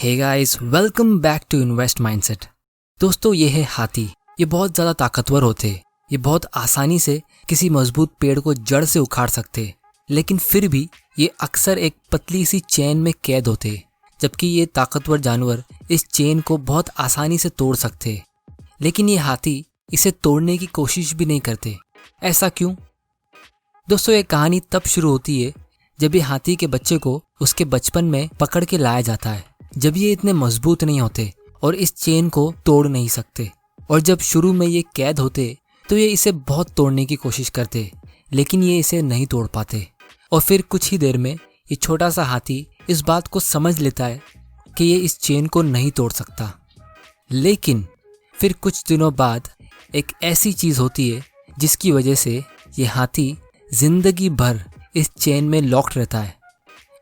Hey guys, welcome back to invest mindset. दोस्तों, ये है हाथी। ये बहुत ज़्यादा ताकतवर होते। ये बहुत आसानी से किसी मजबूत पेड़ को जड़ से उखाड़ सकते, लेकिन फिर भी ये अक्सर एक पतली सी चेन में कैद होते, जबकि ये ताकतवर जानवर इस चेन को बहुत आसानी से तोड़ सकते। लेकिन ये हाथी इसे तोड़ने की कोशिश भी नहीं करते। ऐसा क्यों? दोस्तों, ये कहानी तब शुरू होती है जब ये हाथी के बच्चे को उसके बचपन में पकड़ के लाया जाता है, जब ये इतने मजबूत नहीं होते और इस चेन को तोड़ नहीं सकते। और जब शुरू में ये कैद होते तो ये इसे बहुत तोड़ने की कोशिश करते, लेकिन ये इसे नहीं तोड़ पाते। और फिर कुछ ही देर में ये छोटा सा हाथी इस बात को समझ लेता है कि ये इस चेन को नहीं तोड़ सकता। लेकिन फिर कुछ दिनों बाद एक ऐसी चीज़ होती है जिसकी वजह से ये हाथी जिंदगी भर इस चेन में लॉक्ड रहता है।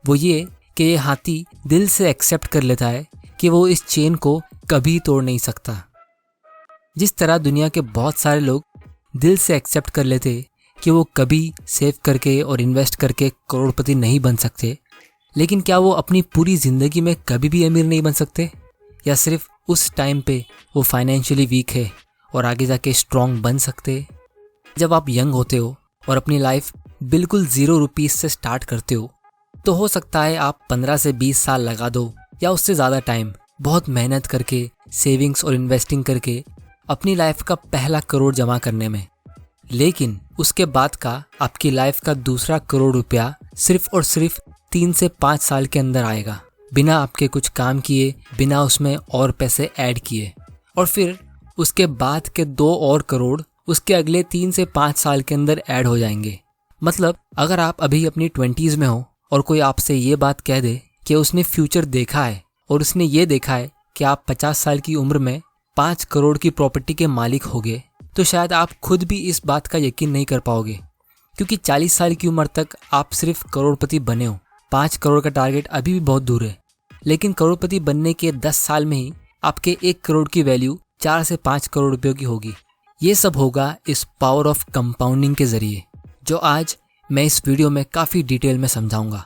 वो ये कि ये हाथी दिल से एक्सेप्ट कर लेता है कि वो इस चेन को कभी तोड़ नहीं सकता। जिस तरह दुनिया के बहुत सारे लोग दिल से एक्सेप्ट कर लेते कि वो कभी सेव करके और इन्वेस्ट करके करोड़पति नहीं बन सकते, लेकिन क्या वो अपनी पूरी ज़िंदगी में कभी भी अमीर नहीं बन सकते? या सिर्फ उस टाइम पे वो फाइनेंशियली वीक है और आगे जाके स्ट्रॉन्ग बन सकते? जब आप यंग होते हो और अपनी लाइफ बिल्कुल 0 रुपीस से स्टार्ट करते हो, तो हो सकता है आप 15 से 20 साल लगा दो या उससे ज़्यादा टाइम बहुत मेहनत करके, सेविंग्स और इन्वेस्टिंग करके अपनी लाइफ का पहला करोड़ जमा करने में। लेकिन उसके बाद का आपकी लाइफ का दूसरा करोड़ रुपया सिर्फ और सिर्फ 3 से 5 साल के अंदर आएगा, बिना आपके कुछ काम किए, बिना उसमें और पैसे ऐड किए। और फिर उसके बाद के 2 और करोड़ उसके अगले 3 से 5 साल के अंदर ऐड हो जाएंगे। मतलब अगर आप अभी अपनी 20s में हो और कोई आपसे ये बात कह दे कि उसने फ्यूचर देखा है और उसने ये देखा है कि आप 50 साल की उम्र में 5 करोड़ की प्रॉपर्टी के मालिक होगे, तो शायद आप खुद भी इस बात का यकीन नहीं कर पाओगे, क्योंकि 40 साल की उम्र तक आप सिर्फ करोड़पति बने हो। 5 करोड़ का टारगेट अभी भी बहुत दूर है, लेकिन करोड़पति बनने के 10 साल में ही आपके 1 करोड़ की वैल्यू 4 से 5 करोड़ रुपयों की होगी। ये सब होगा इस पावर ऑफ कंपाउंडिंग के जरिए, जो आज मैं इस वीडियो में काफ़ी डिटेल में समझाऊंगा।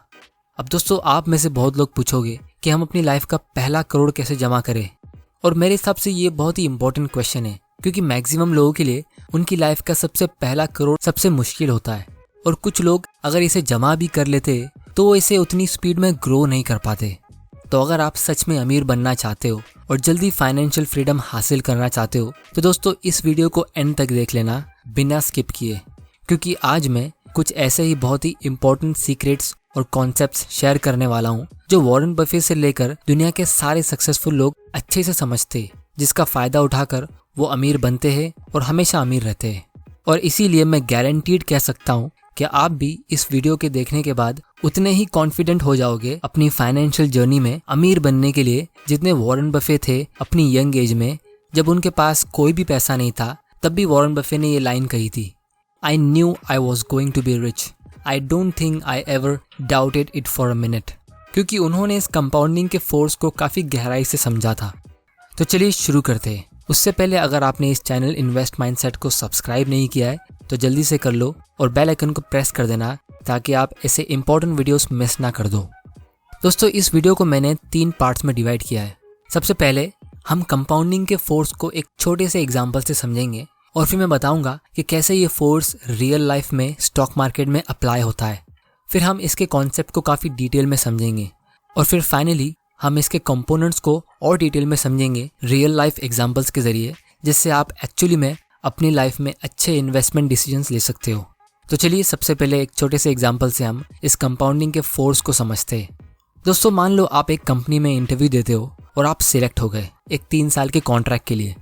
अब दोस्तों, आप में से बहुत लोग पूछोगे कि हम अपनी लाइफ का पहला करोड़ कैसे जमा करें, और मेरे हिसाब से ये बहुत ही इंपॉर्टेंट क्वेश्चन है, क्योंकि मैक्सिमम लोगों के लिए उनकी लाइफ का सबसे पहला करोड़ सबसे मुश्किल होता है। और कुछ लोग अगर इसे जमा भी कर लेते तो वो इसे उतनी स्पीड में ग्रो नहीं कर पाते। तो अगर आप सच में अमीर बनना चाहते हो और जल्दी फाइनेंशियल फ्रीडम हासिल करना चाहते हो, तो दोस्तों इस वीडियो को एंड तक देख लेना बिना स्किप किए, क्योंकि आज मैं कुछ ऐसे ही बहुत ही इंपॉर्टेंट सीक्रेट्स और कॉन्सेप्ट्स शेयर करने वाला हूँ जो वॉरेन बफेट से लेकर दुनिया के सारे सक्सेसफुल लोग अच्छे से समझते, जिसका फ़ायदा उठाकर वो अमीर बनते हैं और हमेशा अमीर रहते हैं। और इसीलिए मैं गारंटीड कह सकता हूँ कि आप भी इस वीडियो के देखने के बाद उतने ही कॉन्फिडेंट हो जाओगे अपनी फाइनेंशियल जर्नी में अमीर बनने के लिए, जितने वॉरेन बफेट थे अपनी यंग एज में। जब उनके पास कोई भी पैसा नहीं था, तब भी वॉरेन बफेट ने ये लाइन कही थी, I knew I was going to be rich. I don't think I ever doubted it for a minute. क्योंकि उन्होंने इस कंपाउंडिंग के फोर्स को काफ़ी गहराई से समझा था। तो चलिए शुरू करते हैं। उससे पहले अगर आपने इस चैनल इन्वेस्ट माइंडसेट को सब्सक्राइब नहीं किया है तो जल्दी से कर लो और बेल आइकन को प्रेस कर देना, ताकि आप ऐसे इंपॉर्टेंट वीडियोस मिस ना कर दो। दोस्तों, इस वीडियो को मैंने 3 पार्ट्स में डिवाइड किया है। सबसे पहले हम कंपाउंडिंग के फोर्स को एक छोटे से एग्जाम्पल से समझेंगे, और फिर मैं बताऊंगा कि कैसे ये फोर्स रियल लाइफ में स्टॉक मार्केट में अप्लाई होता है। फिर हम इसके कॉन्सेप्ट को काफ़ी डिटेल में समझेंगे, और फिर फाइनली हम इसके कंपोनेंट्स को और डिटेल में समझेंगे रियल लाइफ एग्जांपल्स के ज़रिए, जिससे आप एक्चुअली में अपनी लाइफ में अच्छे इन्वेस्टमेंट डिसीजंस ले सकते हो। तो चलिए सबसे पहले एक छोटे से एग्जाम्पल से हम इस कंपाउंडिंग के फोर्स को समझते हैं। दोस्तों, मान लो आप एक कंपनी में इंटरव्यू देते हो और आप सिलेक्ट हो गए एक 3 साल के कॉन्ट्रैक्ट के लिए।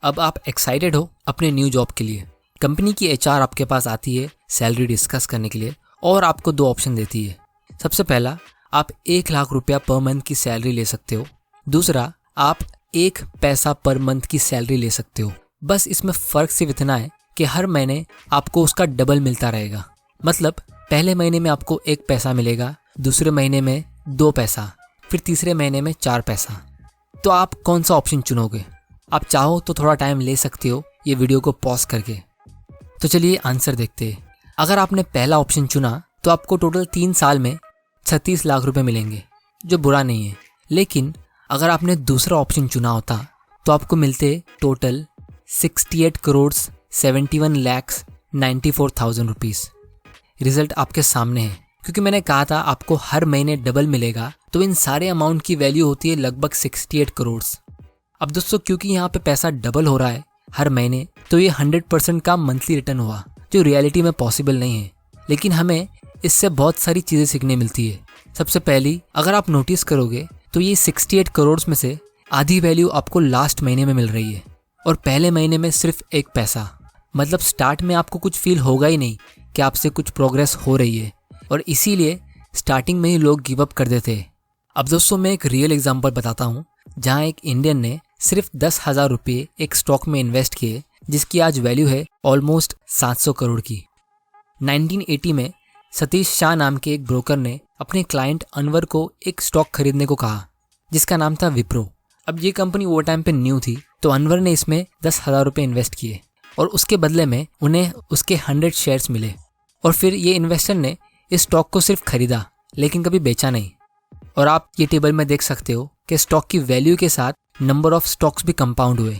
अब आप एक्साइटेड हो अपने न्यू जॉब के लिए। कंपनी की एचआर आपके पास आती है सैलरी डिस्कस करने के लिए, और आपको 2 ऑप्शन देती है। सबसे पहला, आप 1 लाख रुपया पर मंथ की सैलरी ले सकते हो। दूसरा, आप 1 पैसा पर मंथ की सैलरी ले सकते हो। बस इसमें फ़र्क सिर्फ इतना है कि हर महीने आपको उसका डबल मिलता रहेगा। मतलब पहले महीने में आपको 1 पैसा मिलेगा, दूसरे महीने में 2 पैसा, फिर तीसरे महीने में 4 पैसा। तो आप कौन सा ऑप्शन चुनोगे? आप चाहो तो थोड़ा टाइम ले सकते हो ये वीडियो को पॉज करके। तो चलिए आंसर देखते हैं। अगर आपने पहला ऑप्शन चुना तो आपको टोटल 3 साल में 36 लाख रुपए मिलेंगे, जो बुरा नहीं है। लेकिन अगर आपने दूसरा ऑप्शन चुना होता तो आपको मिलते total 68 crore 71 lakh 94,000 rupees. Result आपके सामने है, क्योंकि मैंने कहा था आपको हर महीने डबल मिलेगा, तो इन सारे अमाउंट की वैल्यू होती है लगभग 68 करोड़। अब दोस्तों क्योंकि यहाँ पे पैसा डबल हो रहा है हर महीने, तो ये 100% का मंथली रिटर्न हुआ, जो रियलिटी में पॉसिबल नहीं है। लेकिन हमें इससे बहुत सारी चीज़ें सीखने मिलती है। सबसे पहली, अगर आप नोटिस करोगे तो ये 68 करोड़ में से आधी वैल्यू आपको लास्ट महीने में मिल रही है और पहले महीने में सिर्फ 1 पैसा। मतलब स्टार्ट में आपको कुछ फील होगा ही नहीं कि आपसे कुछ प्रोग्रेस हो रही है, और इसीलिए स्टार्टिंग में ही लोग गिव अप कर देते हैं। अब दोस्तों मैं एक रियल एग्जांपल बताता हूँ, जहाँ एक इंडियन ने सिर्फ 10,000 रुपये एक स्टॉक में इन्वेस्ट किए, जिसकी आज वैल्यू है ऑलमोस्ट 700 करोड़ की। 1980 में सतीश शाह नाम के एक ब्रोकर ने अपने क्लाइंट अनवर को एक स्टॉक खरीदने को कहा, जिसका नाम था विप्रो। अब ये कंपनी वो टाइम पे न्यू थी, तो अनवर ने इसमें 10,000 रुपये इन्वेस्ट किए और उसके बदले में उन्हें उसके 100 शेयर्स मिले। और फिर ये इन्वेस्टर ने इस स्टॉक को सिर्फ खरीदा, लेकिन कभी बेचा नहीं। और आप ये टेबल में देख सकते हो कि स्टॉक की वैल्यू के साथ नंबर ऑफ स्टॉक्स भी कंपाउंड हुए।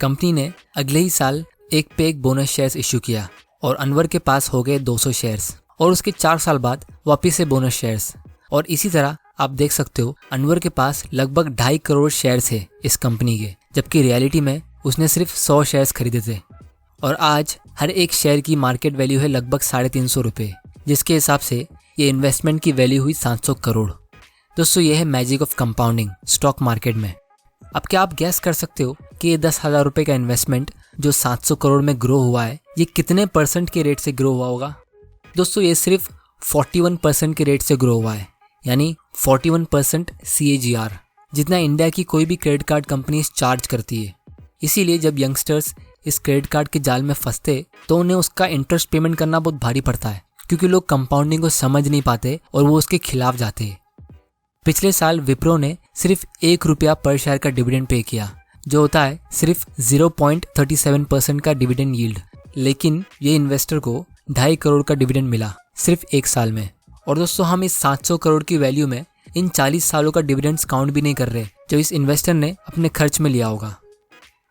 कंपनी ने अगले ही साल एक पे एक बोनस शेयर्स इशू किया और अनवर के पास हो गए 200 शेयर्स, और उसके 4 साल बाद वापस से बोनस शेयर्स। और इसी तरह आप देख सकते हो अनवर के पास लगभग 2.5 करोड़ शेयर्स है इस कंपनी के, जबकि रियलिटी में उसने सिर्फ 100 शेयर्स खरीदे थे। और आज हर एक शेयर की मार्केट वैल्यू है लगभग 350 रुपये, जिसके हिसाब से ये इन्वेस्टमेंट की वैल्यू हुई 700 करोड़। दोस्तों ये है magic of compounding stock market में। अब क्या आप गैस कर सकते हो कि ये 10,000 रुपये का इन्वेस्टमेंट जो 700 करोड़ में ग्रो हुआ है, ये कितने % के रेट से ग्रो हुआ होगा? दोस्तों ये सिर्फ 41% के रेट से ग्रो हुआ है, यानी 41% CAGR, जितना इंडिया की कोई भी क्रेडिट कार्ड कंपनी चार्ज करती है। इसीलिए जब यंगस्टर्स इस क्रेडिट कार्ड के जाल में फंसते तो उन्हें उसका इंटरेस्ट पेमेंट करना बहुत भारी पड़ता है, क्योंकि लोग कंपाउंडिंग को समझ नहीं पाते और वो उसके खिलाफ जाते हैं। पिछले साल विप्रो ने सिर्फ 1 रुपया पर शेयर का डिविडेंड पे किया, जो होता है सिर्फ 0.37% का डिविडेंड यील्ड। लेकिन ये इन्वेस्टर को 2.5 करोड़ का डिविडेंड मिला सिर्फ 1 साल में। और दोस्तों हम इस 700 करोड़ की वैल्यू में इन 40 सालों का डिविडेंड्स काउंट भी नहीं कर रहे, जो इस इन्वेस्टर ने अपने खर्च में लिया होगा।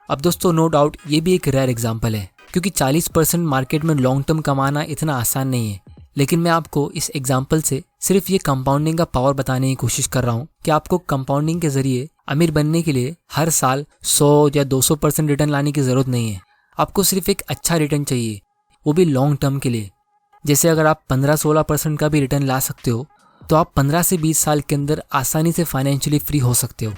अब दोस्तों नो डाउट ये भी एक रेयर एग्जाम्पल है, क्योंकि 40% मार्केट में लॉन्ग टर्म कमाना इतना आसान नहीं है। लेकिन मैं आपको इस एग्जाम्पल से सिर्फ ये कंपाउंडिंग का पावर बताने की कोशिश कर रहा हूँ कि आपको कंपाउंडिंग के जरिए अमीर बनने के लिए हर साल 100 या 200% रिटर्न लाने की जरूरत नहीं है। आपको सिर्फ एक अच्छा रिटर्न चाहिए, वो भी लॉन्ग टर्म के लिए। जैसे अगर आप 15-16% का भी रिटर्न ला सकते हो, तो आप 15 से 20 साल के अंदर आसानी से फाइनेंशियली फ्री हो सकते हो।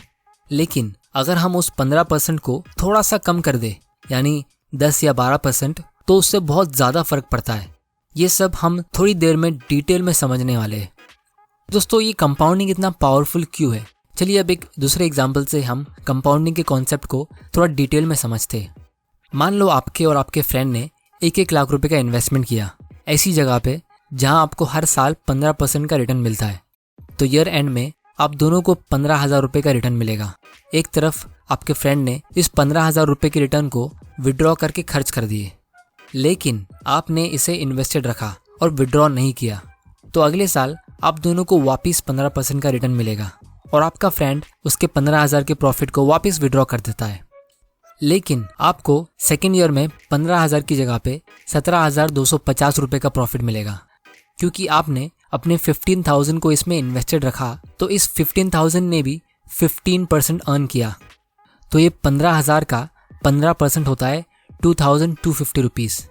लेकिन अगर हम उस 15% को थोड़ा सा कम कर दे, यानी 10 या 12%, तो उससे बहुत ज़्यादा फर्क पड़ता है। ये सब हम थोड़ी देर में डिटेल में समझने वाले हैं। दोस्तों ये कंपाउंडिंग इतना पावरफुल क्यों है? चलिए अब एक दूसरे एग्जाम्पल से हम कंपाउंडिंग के कॉन्सेप्ट को थोड़ा डिटेल में समझते हैं। मान लो आपके और आपके फ्रेंड ने 1-1 लाख रुपए का इन्वेस्टमेंट किया ऐसी जगह पे जहां आपको हर साल 15% का रिटर्न मिलता है। तो ईयर एंड में आप दोनों को 15,000 रुपये का रिटर्न मिलेगा। एक तरफ आपके फ्रेंड ने इस 15,000 रुपये के रिटर्न को विड्रॉ करके खर्च कर दिए, लेकिन आपने इसे इन्वेस्टेड रखा और विड्रॉ नहीं किया, तो अगले साल आप दोनों को वापस 15% का रिटर्न मिलेगा और आपका फ्रेंड उसके 15,000 के प्रॉफिट को वापस विड्रॉ कर देता है। लेकिन आपको सेकेंड ईयर में 15,000 की जगह पे 17,250 रुपये का प्रॉफिट मिलेगा, क्योंकि आपने अपने 15,000 को इसमें इन्वेस्टेड रखा, तो इस 15,000 ने भी 15% अर्न किया। तो ये 15,000 का 15% होता है 2,250 रुपीज़।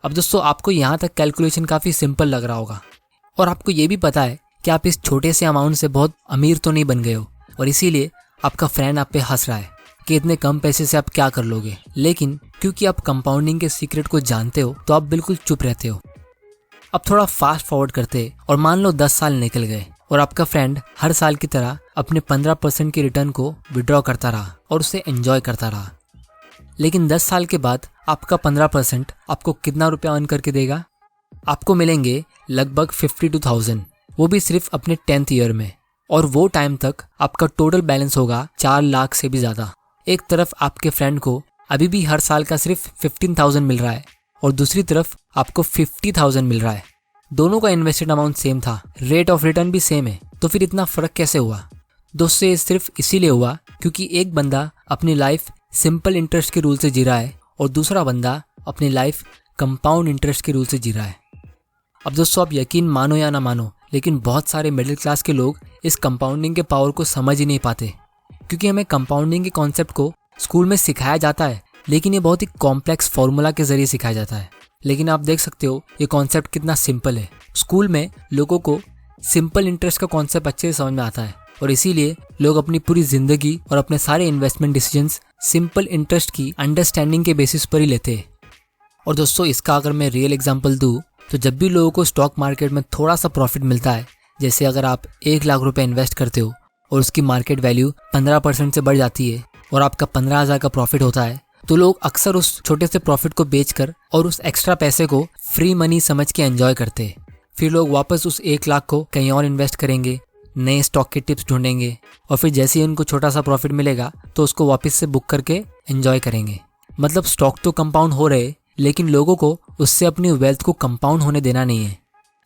अब दोस्तों आपको यहाँ तक कैलकुलेशन काफ़ी सिंपल लग रहा होगा और आपको ये भी पता है कि आप इस छोटे से अमाउंट से बहुत अमीर तो नहीं बन गए हो, और इसीलिए आपका फ्रेंड आप पे हंस रहा है कि इतने कम पैसे से आप क्या कर लोगे। लेकिन क्योंकि आप कंपाउंडिंग के सीक्रेट को जानते हो, तो आप बिल्कुल चुप रहते हो। अब थोड़ा फास्ट फॉरवर्ड करते और मान लो 10 साल निकल गए और आपका फ्रेंड हर साल की तरह अपने 15% के रिटर्न को विड्रॉ करता रहा और उसे एंजॉय करता रहा। लेकिन 10 साल के बाद आपका 15% आपको कितना रुपया अर्न करके देगा? आपको मिलेंगे लगभग 52,000, वो भी सिर्फ अपने 10th ईयर में। और वो टाइम तक आपका टोटल बैलेंस होगा 4 लाख से भी ज़्यादा। एक तरफ आपके फ्रेंड को अभी भी हर साल का सिर्फ 15,000 मिल रहा है और दूसरी तरफ आपको 50,000 मिल रहा है। दोनों का इन्वेस्टेड अमाउंट सेम था, रेट ऑफ रिटर्न भी सेम है, तो फिर इतना फ़र्क कैसे हुआ? दोस्तों ये सिर्फ इसीलिए हुआ क्योंकि एक बंदा अपनी लाइफ सिंपल इंटरेस्ट के रूल से जी रहा है और दूसरा बंदा अपनी लाइफ कंपाउंड इंटरेस्ट के रूल से जी रहा है। अब दोस्तों आप यकीन मानो या ना मानो, लेकिन बहुत सारे मिडिल क्लास के लोग इस कंपाउंडिंग के पावर को समझ ही नहीं पाते, क्योंकि हमें कंपाउंडिंग के कॉन्सेप्ट को स्कूल में सिखाया जाता है, लेकिन ये बहुत ही कॉम्प्लेक्स फॉर्मूला के जरिए सिखाया जाता है। लेकिन आप देख सकते हो ये कॉन्सेप्ट कितना सिंपल है। स्कूल में लोगों को सिंपल इंटरेस्ट का कॉन्सेप्ट अच्छे से समझ में आता है और इसीलिए लोग अपनी पूरी जिंदगी और अपने सारे इन्वेस्टमेंट डिसीजंस सिंपल इंटरेस्ट की अंडरस्टैंडिंग के बेसिस पर ही लेते हैं। और दोस्तों इसका अगर मैं रियल एग्जांपल दूं तो जब भी लोगों को स्टॉक मार्केट में थोड़ा सा प्रॉफिट मिलता है, जैसे अगर आप 1 लाख रुपए इन्वेस्ट करते हो और उसकी मार्केट वैल्यू 15% से बढ़ जाती है और आपका 15,000 का प्रॉफिट होता है, तो लोग अक्सर उस छोटे से प्रॉफिट को बेचकर और उस एक्स्ट्रा पैसे को फ्री मनी समझ के एंजॉय करते हैं। फिर लोग वापस उस 1 लाख को कहीं और इन्वेस्ट करेंगे, नए स्टॉक के टिप्स ढूंढेंगे और फिर जैसे ही उनको छोटा सा प्रॉफिट मिलेगा तो उसको वापस से बुक करके एंजॉय करेंगे। मतलब स्टॉक तो कंपाउंड हो रहे, लेकिन लोगों को उससे अपनी वेल्थ को कंपाउंड होने देना नहीं है।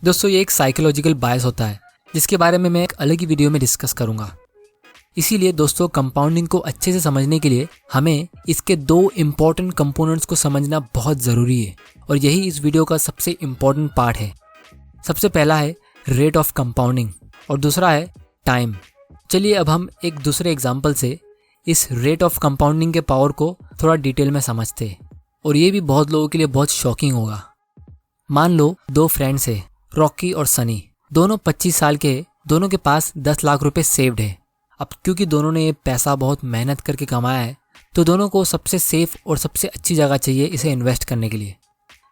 दोस्तों ये एक साइकोलॉजिकल बायस होता है जिसके बारे में मैं एक अलग ही वीडियो में डिस्कस करूंगा। इसीलिए दोस्तों कंपाउंडिंग को अच्छे से समझने के लिए हमें इसके 2 इम्पॉर्टेंट कंपोनेंट्स को समझना बहुत ज़रूरी है और यही इस वीडियो का सबसे इम्पॉर्टेंट पार्ट है। सबसे पहला है रेट ऑफ कंपाउंडिंग और दूसरा है टाइम। चलिए अब हम एक दूसरे एग्जाम्पल से इस रेट ऑफ कंपाउंडिंग के पावर को थोड़ा डिटेल में समझते हैं और ये भी बहुत लोगों के लिए बहुत शॉकिंग होगा। मान लो 2 फ्रेंड्स है, रॉकी और सनी। दोनों 25 साल के, दोनों के पास 10 लाख रुपए सेव्ड है। अब क्योंकि दोनों ने ये पैसा बहुत मेहनत करके कमाया है तो दोनों को सबसे सेफ और सबसे अच्छी जगह चाहिए इसे इन्वेस्ट करने के लिए।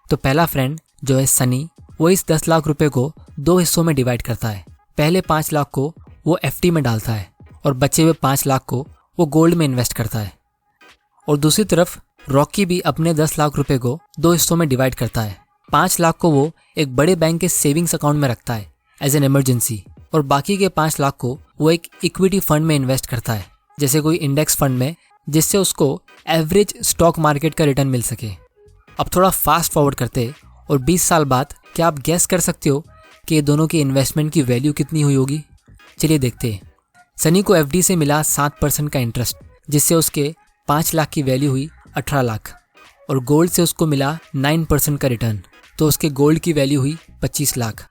तो पहला फ्रेंड जो है सनी, वो इस 10 लाख रुपए को 2 हिस्सों में डिवाइड करता है। पहले 5 लाख को वो एफडी में डालता है और बचे हुए 5 लाख को वो गोल्ड में इन्वेस्ट करता है। और दूसरी तरफ रॉकी भी अपने 10 लाख रुपए को 2 हिस्सों में डिवाइड करता है। 5 लाख को वो एक बड़े बैंक के सेविंग्स अकाउंट में रखता है एज एन इमरजेंसी और बाकी के 5 लाख को वो एक इक्विटी फंड में इन्वेस्ट करता है, जैसे कोई इंडेक्स फंड में, जिससे उसको एवरेज स्टॉक मार्केट का रिटर्न मिल सके। अब थोड़ा फास्ट फॉरवर्ड करते और 20 साल बाद क्या आप गेस कर सकते हो कि दोनों की इन्वेस्टमेंट की वैल्यू कितनी हुई होगी? चलिए देखते हैं। सनी को एफडी से मिला 7% का इंटरेस्ट, जिससे उसके 5 लाख की वैल्यू हुई 18 लाख और गोल्ड से उसको मिला 9% का रिटर्न, तो उसके गोल्ड की वैल्यू हुई 25 लाख।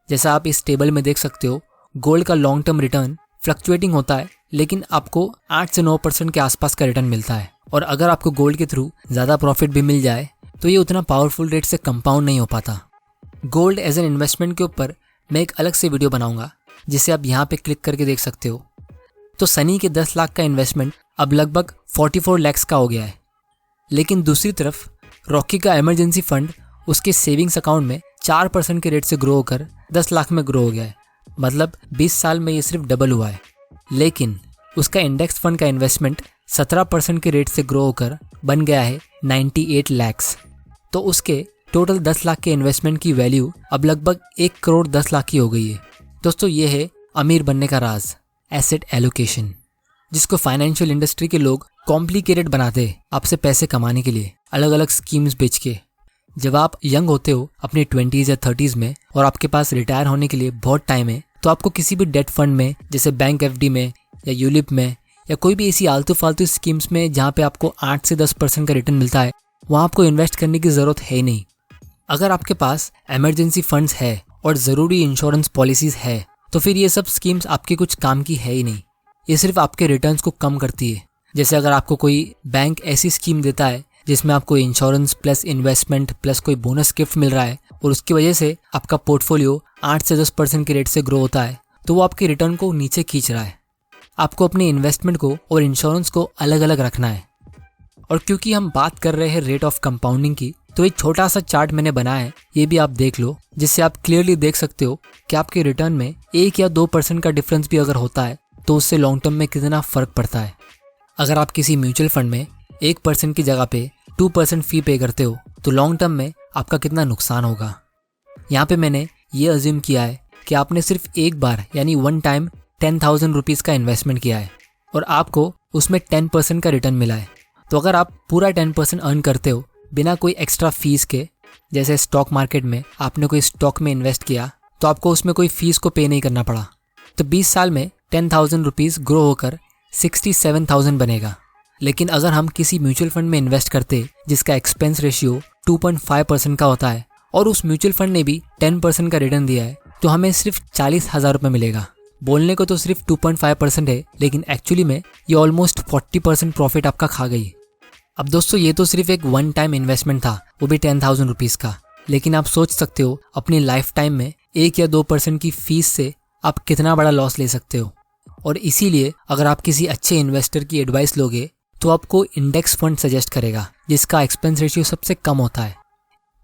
जैसा आप इस टेबल में देख सकते हो, गोल्ड का लॉन्ग टर्म रिटर्न फ्लक्चुएटिंग होता है, लेकिन आपको 8 से 9% के आसपास का रिटर्न मिलता है। और अगर आपको गोल्ड के थ्रू ज़्यादा प्रॉफिट भी मिल जाए तो ये उतना पावरफुल रेट से कंपाउंड नहीं हो पाता। गोल्ड एज एन इन्वेस्टमेंट के ऊपर मैं एक अलग से वीडियो बनाऊंगा, जिसे आप यहाँ पे क्लिक करके देख सकते हो। तो सनी के 10 लाख का इन्वेस्टमेंट अब लगभग 44 लाख का हो गया है। लेकिन दूसरी तरफ रॉकी का इमरजेंसी फंड उसके सेविंग्स अकाउंट में 4% के रेट से ग्रो होकर 10 लाख में ग्रो हो गया है। मतलब 20 साल में ये सिर्फ डबल हुआ है। लेकिन उसका इंडेक्स फंड का इन्वेस्टमेंट 17% के रेट से ग्रो होकर बन गया है 98 लाख। तो उसके टोटल 10 लाख के इन्वेस्टमेंट की वैल्यू अब लगभग 1 करोड़ 10 लाख की हो गई है। दोस्तों ये है अमीर बनने का राज, एसेट एलोकेशन, जिसको फाइनेंशियल इंडस्ट्री के लोग कॉम्प्लिकेटेड बनाते हैं आपसे पैसे कमाने के लिए अलग अलग स्कीम्स बेच के। जब आप यंग होते हो अपने 20s या 30s में और आपके पास रिटायर होने के लिए बहुत टाइम है, तो आपको किसी भी डेट फंड में, जैसे बैंक एफडी में या यूलिप में या कोई भी ऐसी आलतू फालतू स्कीम्स में जहाँ पे आपको 8 से 10% का रिटर्न मिलता है, वहाँ आपको इन्वेस्ट करने की ज़रूरत है ही नहीं। अगर आपके पास इमरजेंसी फंड्स है और ज़रूरी इंश्योरेंस पॉलिसीज़ है, तो फिर ये सब स्कीम्स आपके कुछ काम की है ही नहीं। ये सिर्फ आपके रिटर्न्स को कम करती है। जैसे अगर आपको कोई बैंक ऐसी स्कीम देता है जिसमें आपको इंश्योरेंस प्लस इन्वेस्टमेंट प्लस कोई बोनस गिफ्ट मिल रहा है और उसकी वजह से आपका पोर्टफोलियो 8 से 10% के रेट से ग्रो होता है, तो वो आपके रिटर्न को नीचे खींच रहा है। आपको अपने इन्वेस्टमेंट को और इंश्योरेंस को अलग अलग रखना है। और क्योंकि हम बात कर रहे हैं रेट ऑफ कंपाउंडिंग की, तो एक छोटा सा चार्ट मैंने बनाया है, ये भी आप देख लो, जिससे आप क्लियरली देख सकते हो कि आपके रिटर्न में 1 या 2% का डिफरेंस भी अगर होता है तो उससे लॉन्ग टर्म में कितना फ़र्क पड़ता है। अगर आप किसी म्यूचुअल फंड में 1% की जगह पे 2% फी पे करते हो तो लॉन्ग टर्म में आपका कितना नुकसान होगा। यहाँ पे मैंने ये अज्यूम किया है कि आपने सिर्फ एक बार यानी 1 टाइम 10,000 रुपीज़ का इन्वेस्टमेंट किया है और आपको उसमें 10% का रिटर्न मिला है। तो अगर आप पूरा 10% अर्न करते हो बिना कोई एक्स्ट्रा फीस के, जैसे स्टॉक मार्केट में आपने कोई स्टॉक में इन्वेस्ट किया तो आपको उसमें कोई फीस को पे नहीं करना पड़ा, तो 20 साल में 10,000 रुपीज़ ग्रो होकर 67,000 बनेगा। लेकिन अगर हम किसी म्यूचुअल फंड में इन्वेस्ट करते जिसका एक्सपेंस रेशियो 2.5% का होता है और उस म्यूचुअल फंड ने भी 10% का रिटर्न दिया है, तो हमें सिर्फ 40,000 रुपये मिलेगा। बोलने को तो सिर्फ 2.5% है, लेकिन एक्चुअली में ये ऑलमोस्ट 40% प्रॉफिट आपका खा गई। अब दोस्तों ये तो सिर्फ एक वन टाइम इन्वेस्टमेंट था, वो भी 10,000 रुपीज़ का। लेकिन आप सोच सकते हो अपनी लाइफ टाइम में 1 या 2% की फीस से आप कितना बड़ा लॉस ले सकते हो। और इसीलिए अगर आप किसी अच्छे इन्वेस्टर की एडवाइस लोगे तो आपको इंडेक्स फंड सजेस्ट करेगा जिसका एक्सपेंस रेशियो सबसे कम होता है।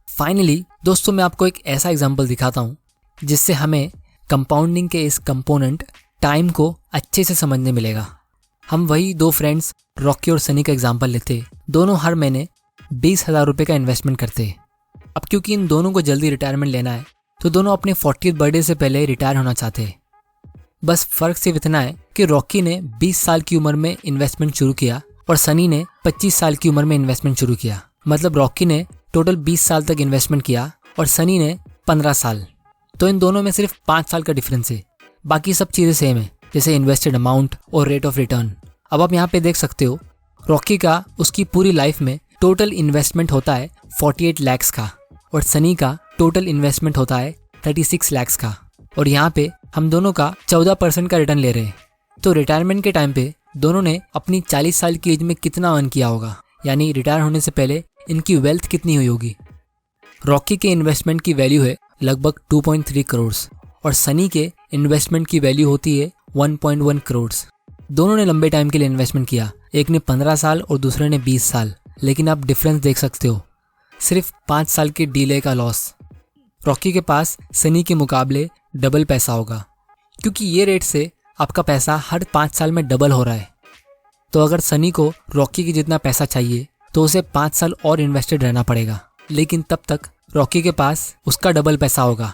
फाइनली दोस्तों मैं आपको एक ऐसा एग्जाम्पल दिखाता हूँ जिससे हमें कंपाउंडिंग के इस कंपोनेंट टाइम को अच्छे से समझने मिलेगा। हम वही 2 फ्रेंड्स रॉकी और सनी का एग्जाम्पल लेते। दोनों हर महीने 20,000 रुपये का इन्वेस्टमेंट करते। अब क्योंकि इन दोनों को जल्दी रिटायरमेंट लेना है तो दोनों अपने 40th बर्थडे से पहले रिटायर होना चाहते हैं। बस फ़र्क सिर्फ इतना है कि रॉकी ने 20 साल की उम्र में इन्वेस्टमेंट शुरू किया और सनी ने 25 साल की उम्र में इन्वेस्टमेंट शुरू किया। मतलब रॉकी ने टोटल 20 साल तक इन्वेस्टमेंट किया और सनी ने 15 साल। तो इन दोनों में सिर्फ 5 साल का डिफरेंस है। बाकी सब चीज़ें सेम है, जैसे इन्वेस्टेड अमाउंट और रेट ऑफ रिटर्न। अब आप यहाँ पे देख सकते हो रॉकी का उसकी पूरी लाइफ में टोटल इन्वेस्टमेंट होता है 48 लाख का और सनी का टोटल इन्वेस्टमेंट होता है 36 लाख का। और यहाँ पे हम दोनों का 14% का रिटर्न ले रहे हैं। तो रिटायरमेंट के टाइम पे दोनों ने अपनी 40 साल की एज में कितना अर्न किया होगा, यानी रिटायर होने से पहले इनकी वेल्थ कितनी हुई होगी। रॉकी के इन्वेस्टमेंट की वैल्यू है लगभग 2.3 करोड़ और सनी के इन्वेस्टमेंट की वैल्यू होती है 1.1 करोड़। दोनों ने लंबे टाइम के लिए इन्वेस्टमेंट किया, एक ने 15 साल और दूसरे ने 20 साल। लेकिन आप डिफरेंस देख सकते हो, सिर्फ 5 साल के डीले का लॉस। रॉकी के पास सनी के मुकाबले डबल पैसा होगा, क्योंकि ये रेट से आपका पैसा हर 5 साल में डबल हो रहा है। तो अगर सनी को रॉकी की जितना पैसा चाहिए तो उसे 5 साल और इन्वेस्टेड रहना पड़ेगा, लेकिन तब तक रॉकी के पास उसका डबल पैसा होगा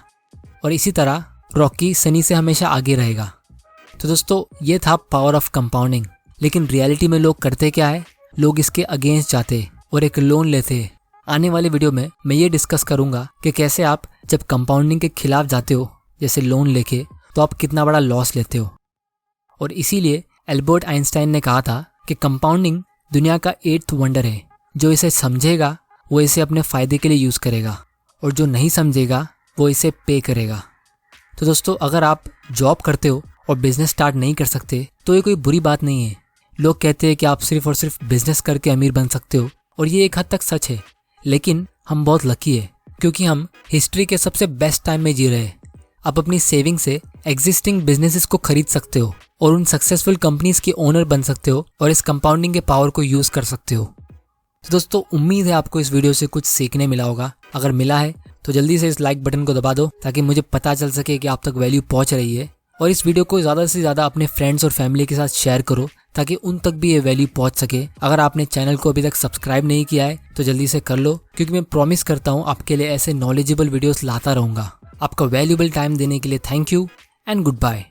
और इसी तरह रॉकी सनी से हमेशा आगे रहेगा। तो दोस्तों ये था पावर ऑफ कंपाउंडिंग। लेकिन रियलिटी में लोग करते क्या है, लोग इसके अगेंस्ट जाते और एक लोन लेते। आने वाले वीडियो में मैं ये डिस्कस करूंगा कि कैसे आप जब कंपाउंडिंग के खिलाफ जाते हो, जैसे लोन लेके, तो आप कितना बड़ा लॉस लेते हो। और इसीलिए एल्बर्ट आइंस्टाइन ने कहा था कि कंपाउंडिंग दुनिया का 8th वंडर है। जो इसे समझेगा वो इसे अपने फ़ायदे के लिए यूज़ करेगा और जो नहीं समझेगा वो इसे पे करेगा। तो दोस्तों अगर आप जॉब करते हो और बिज़नेस स्टार्ट नहीं कर सकते तो ये कोई बुरी बात नहीं है। लोग कहते हैं कि आप सिर्फ और सिर्फ बिज़नेस करके अमीर बन सकते हो और ये एक हद तक सच है। लेकिन हम बहुत लकी है क्योंकि हम हिस्ट्री के सबसे बेस्ट टाइम में जी रहे हैं। आप अपनी सेविंग से एग्जिस्टिंग बिजनेसेस को खरीद सकते हो और उन सक्सेसफुल कंपनीज के ओनर बन सकते हो और इस कंपाउंडिंग के पावर को यूज़ कर सकते हो। तो दोस्तों उम्मीद है आपको इस वीडियो से कुछ सीखने मिला होगा। अगर मिला है तो जल्दी से इस लाइक बटन को दबा दो ताकि मुझे पता चल सके कि आप तक वैल्यू पहुंच रही है। और इस वीडियो को ज़्यादा से ज़्यादा अपने फ्रेंड्स और फैमिली के साथ शेयर करो ताकि उन तक भी ये वैल्यू पहुंच सके। अगर आपने चैनल को अभी तक सब्सक्राइब नहीं किया है तो जल्दी से कर लो, क्योंकि मैं प्रॉमिस करता हूँ आपके लिए ऐसे नॉलेजेबल वीडियोस लाता रहूँगा। आपका वैल्यूएबल टाइम देने के लिए thank you and good bye.